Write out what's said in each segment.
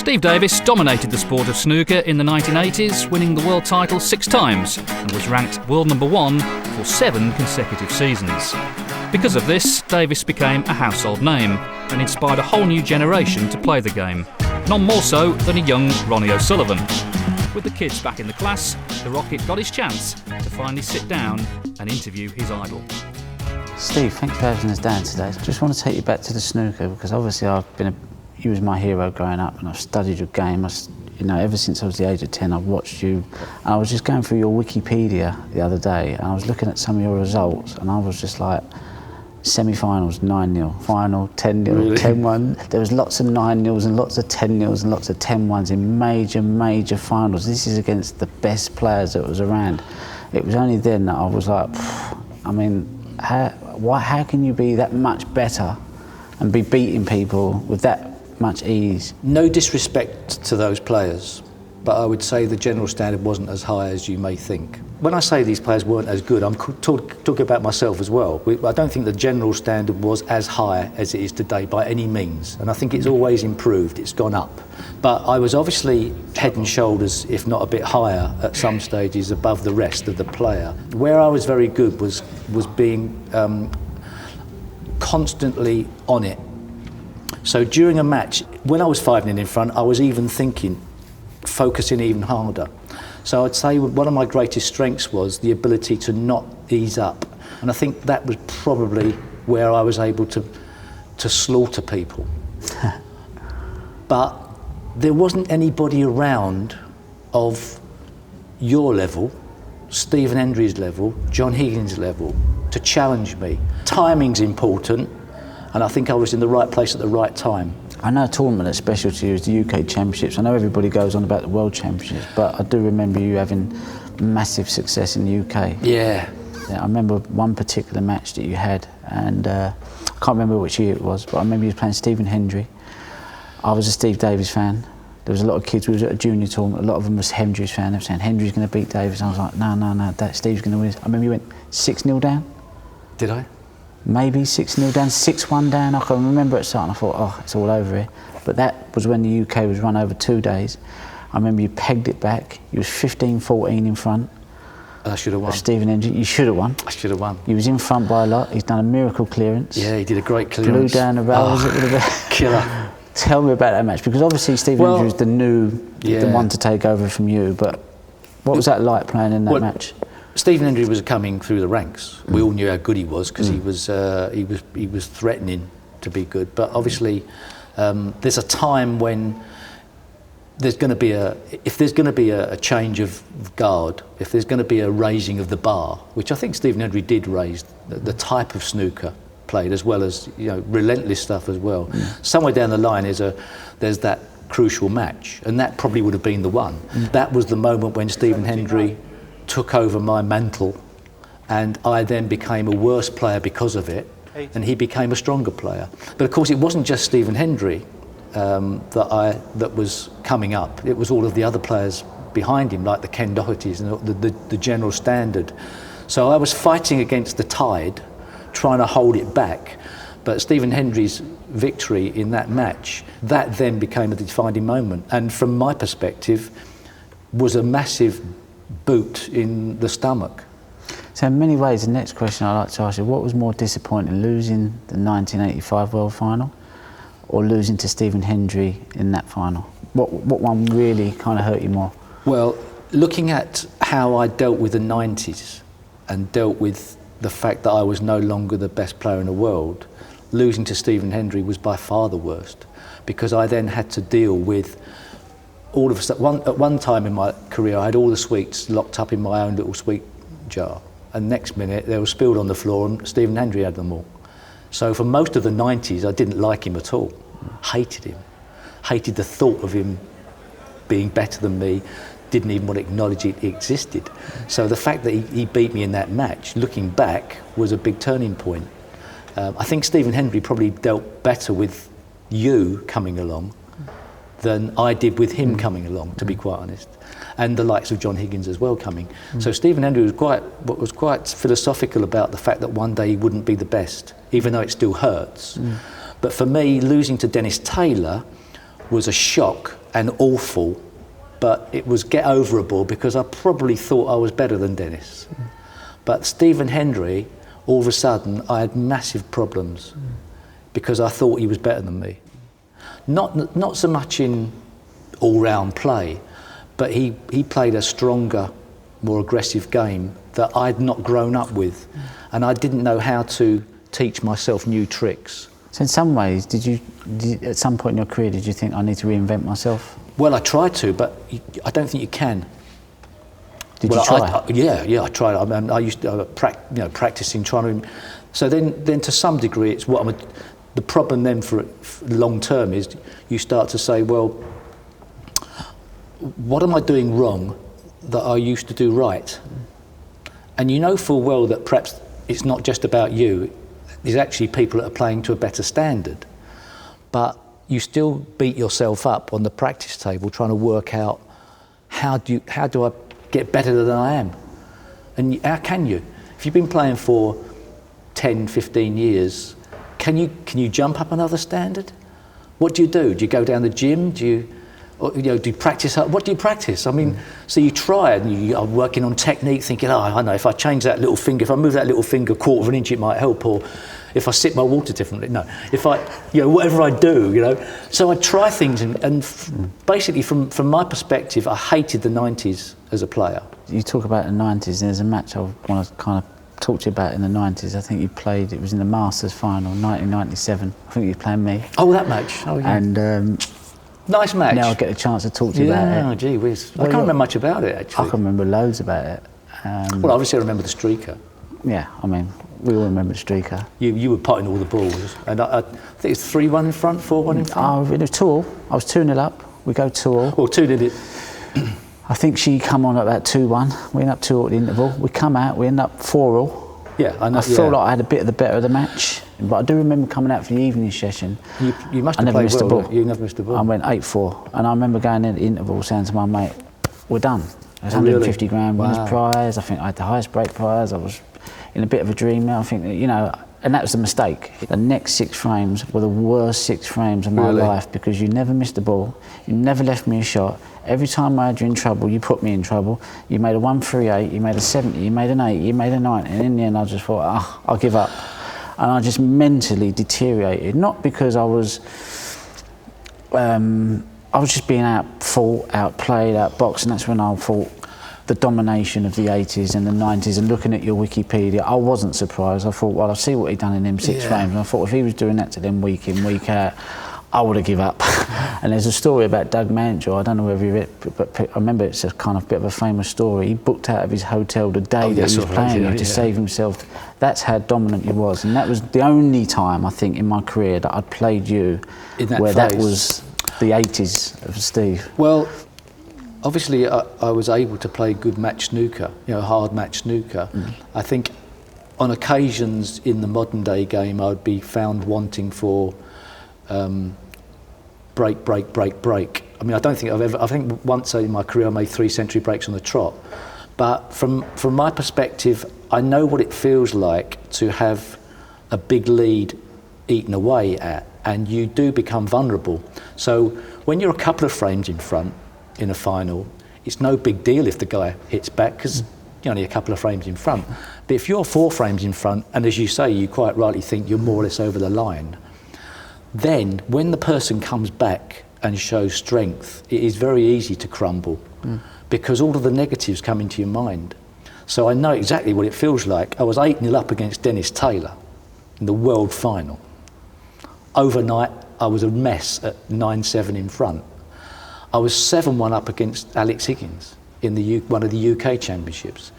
Steve Davis dominated the sport of snooker in the 1980s, winning the world title 6 times and was ranked world number 1 for 7 consecutive seasons. Because of this, Davis became a household name and inspired a whole new generation to play the game, none more so than a young Ronnie O'Sullivan. With the kids back in the class, the Rocket got his chance to finally sit down and interview his idol. Steve, thanks for having us down today. I just want to take you back to the snooker because obviously you was my hero growing up and I've studied your game. Ever since I was the age of 10, I've watched you. And I was just going through your Wikipedia the other day and I was looking at some of your results and I was just like, semi-finals 9-0, final 10-0, really? 10-1. There was lots of 9-0s and lots of 10-0s and lots of 10-1s in major finals. This is against the best players that was around. It was only then that I was like, how can you be that much better and be beating people with that much ease? No disrespect to those players, but I would say the general standard wasn't as high as you may think. When I say these players weren't as good, I'm talking about myself as well. I don't think the general standard was as high as it is today by any means, and I think it's always improved, it's gone up. But I was obviously head and shoulders, if not a bit higher, at some stages above the rest of the player. Where I was very good was being constantly on it. So during a match, when I was 5-0 in front, I was even focusing even harder. So I'd say one of my greatest strengths was the ability to not ease up. And I think that was probably where I was able to slaughter people. But there wasn't anybody around of your level, Stephen Hendry's level, John Higgins' level, to challenge me. Timing's important, and I think I was in the right place at the right time. I know a tournament that's special to you is the UK Championships. I know everybody goes on about the World Championships, but I do remember you having massive success in the UK. Yeah. I remember one particular match that you had, and I can't remember which year it was, but I remember you playing Stephen Hendry. I was a Steve Davis fan. There was a lot of kids, we was at a junior tournament, a lot of them was Hendry's fan. They were saying, Hendry's going to beat Davis. I was like, no, Steve's going to win. I remember you went 6-0 down. Did I? Maybe 6-0 down, 6-1 down. I can remember it starting. I thought, oh, it's all over here. But that was when the UK was run over 2 days. I remember you pegged it back. You was 15-14 in front. I should have won. Stephen Hendry, you should have won. I should have won. He was in front by a lot. He's done a miracle clearance. Yeah, he did a great clearance. Blew down the rails. It would have been killer. Tell me about that match, because obviously Stephen Hendry was the one to take over from you. But what was that like playing in that match? Stephen Hendry was coming through the ranks. We all knew how good he was because he was threatening to be good. But obviously, there's a time when there's going to be a change of guard, if there's going to be a raising of the bar, which I think Stephen Hendry did raise the type of snooker played, as well as relentless stuff as well. Somewhere down the line there's that crucial match, and that probably would have been the one. That was the moment when Stephen Hendry took over my mantle, and I then became a worse player because of it, and he became a stronger player. But of course, it wasn't just Stephen Hendry that was coming up. It was all of the other players behind him, like the Ken Dohertys and the general standard. So I was fighting against the tide, trying to hold it back. But Stephen Hendry's victory in that match, that then became a defining moment, and from my perspective, was a massive boot in the stomach. So in many ways, the next question I'd like to ask you, what was more disappointing, losing the 1985 World Final or losing to Stephen Hendry in that final? What one really kind of hurt you more? Well, looking at how I dealt with the 90s and dealt with the fact that I was no longer the best player in the world, losing to Stephen Hendry was by far the worst, because I then had to deal with all of at one time in my career, I had all the sweets locked up in my own little sweet jar, and next minute they were spilled on the floor and Stephen Hendry had them all. So for most of the 90s, I didn't like him at all. Hated him. Hated the thought of him being better than me. Didn't even want to acknowledge it existed. So the fact that he beat me in that match, looking back, was a big turning point. I think Stephen Hendry probably dealt better with you coming along than I did with him coming along, to be quite honest, and the likes of John Higgins as well coming. So Stephen Hendry was quite philosophical about the fact that one day he wouldn't be the best, even though it still hurts. But for me, losing to Dennis Taylor was a shock and awful, but it was get overable because I probably thought I was better than Dennis. But Stephen Hendry, all of a sudden, I had massive problems because I thought he was better than me. Not so much in all-round play, but he played a stronger, more aggressive game that I'd not grown up with, and I didn't know how to teach myself new tricks. So in some ways, did you at some point in your career, did you think I need to reinvent myself? Well, I tried to, but I don't think you can. Did you try? Yeah, I tried. I mean, I used to practicing, trying to. So then to some degree, it's the problem then for long term is you start to say, well, what am I doing wrong that I used to do right? And you know full well that perhaps it's not just about you. There's actually people that are playing to a better standard, but you still beat yourself up on the practice table trying to work out how do I get better than I am? And how can you? If you've been playing for 10, 15 years, can you jump up another standard? What do? Do you go down the gym? Do you practice? What do you practice? I mean, so you try and you are working on technique, thinking, I know, if I change that little finger, if I move that little finger a quarter of an inch, it might help, or if I sip my water differently. No, if I, whatever I do, So I try things, and basically, from my perspective, I hated the 90s as a player. You talk about the 90s, there's a match I want to kind of talk to you about in the 90s. I think you played, it was in the Masters final, 1997. I think you were playing me. Oh, that match. Oh, yeah. And nice match. now I get a chance to talk to you about it. Yeah, gee whiz. I can't remember much about it, actually. I can remember loads about it. Well, obviously I remember the streaker. Yeah, I mean, we all remember the streaker. You were potting all the balls, and I think it's 3-1 in front, 4-1 in front. It was 2-all. I was 2-0 up. We go 2-all. Well, 2-0 it. I think she come on at about 2-1. We end up 2-all at the interval. We come out, we end up 4-all. Yeah, I know. I feel like I had a bit of the better of the match, but I do remember coming out for the evening session. You must have played well. You never missed a ball. I went 8-4, and I remember going in at the interval saying to my mate, "We're done." It was 150 grand winners prize. I think I had the highest break prize. I was in a bit of a dream now. I think and that was the mistake. The next 6 frames were the worst 6 frames of my life because you never missed a ball, you never left me a shot. Every time I had you in trouble, you put me in trouble. You made a 138, you made a 70, you made an 80, you made a 90, and in the end I just thought, I'll give up. And I just mentally deteriorated, not because I was just being outfought, outplayed, outboxed, and that's when I thought the domination of the 80s and the 90s, and looking at your Wikipedia, I wasn't surprised. I thought, well, I see what he'd done in them 6 frames, and I thought if he was doing that to them week in, week out, I would have given up. And there's a story about Doug Mantell, I don't know whether you read it, but I remember it's a kind of bit of a famous story. He booked out of his hotel the day that he was playing to save himself. That's how dominant he was, and that was the only time, I think, in my career that I'd played you where that was the 80s of Steve. Well, obviously I was able to play good match snooker, hard match snooker. I think on occasions in the modern day game I would be found wanting for break. I mean, I think once in my career I made 3 century breaks on the trot. But from my perspective, I know what it feels like to have a big lead eaten away at, and you do become vulnerable. So when you're a couple of frames in front in a final, it's no big deal if the guy hits back because you're only a couple of frames in front. But if you're 4 frames in front, and as you say, you quite rightly think you're more or less over the line, then when the person comes back and shows strength, it is very easy to crumble because all of the negatives come into your mind. So I know exactly what it feels like. I was 8-0 up against Dennis Taylor in the world final. Overnight, I was a mess at 9-7 in front. I was 7-1 up against Alex Higgins in one of the UK championships.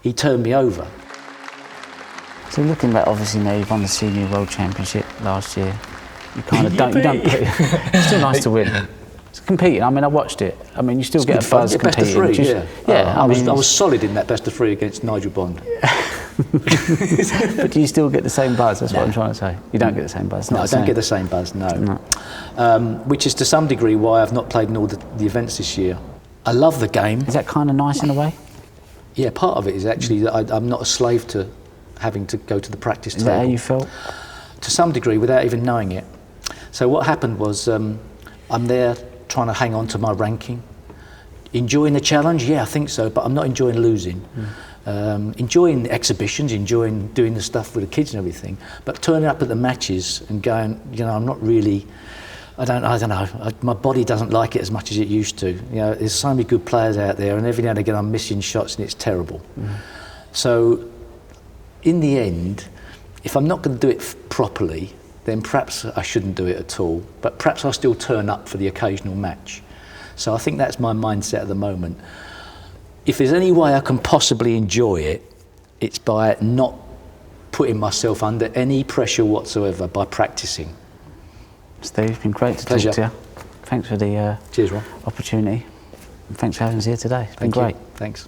He turned me over. So looking back, obviously now you've won the Senior World Championship last year. You kind of don't it's still nice to win. It's competing. I mean, I watched it. I mean, you still get a buzz competing. Best of 3, yeah. I was solid in that best of 3 against Nigel Bond. But do you still get the same buzz? That's what I'm trying to say. You don't get the same buzz. No, I don't get the same buzz, no. Which is to some degree why I've not played in all the events this year. I love the game. Is that kind of nice in a way? Yeah, part of it is actually that I'm not a slave to having to go to the practice table. Is that how you felt? To some degree, without even knowing it. So what happened was I'm there trying to hang on to my ranking. Enjoying the challenge, yeah, I think so, but I'm not enjoying losing. Enjoying the exhibitions, enjoying doing the stuff with the kids and everything, but turning up at the matches and going, you know, I'm not really, I don't know, my body doesn't like it as much as it used to. You know, there's so many good players out there, and every now and again I'm missing shots and it's terrible. So, in the end, if I'm not going to do it properly, then perhaps I shouldn't do it at all, but perhaps I'll still turn up for the occasional match. So I think that's my mindset at the moment. If there's any way I can possibly enjoy it, it's by not putting myself under any pressure whatsoever, by practicing. Steve, it's been great to Pleasure. talk to you. Thanks for the Cheers, Ron. opportunity. And thanks for having us here today. It's been great. Thanks.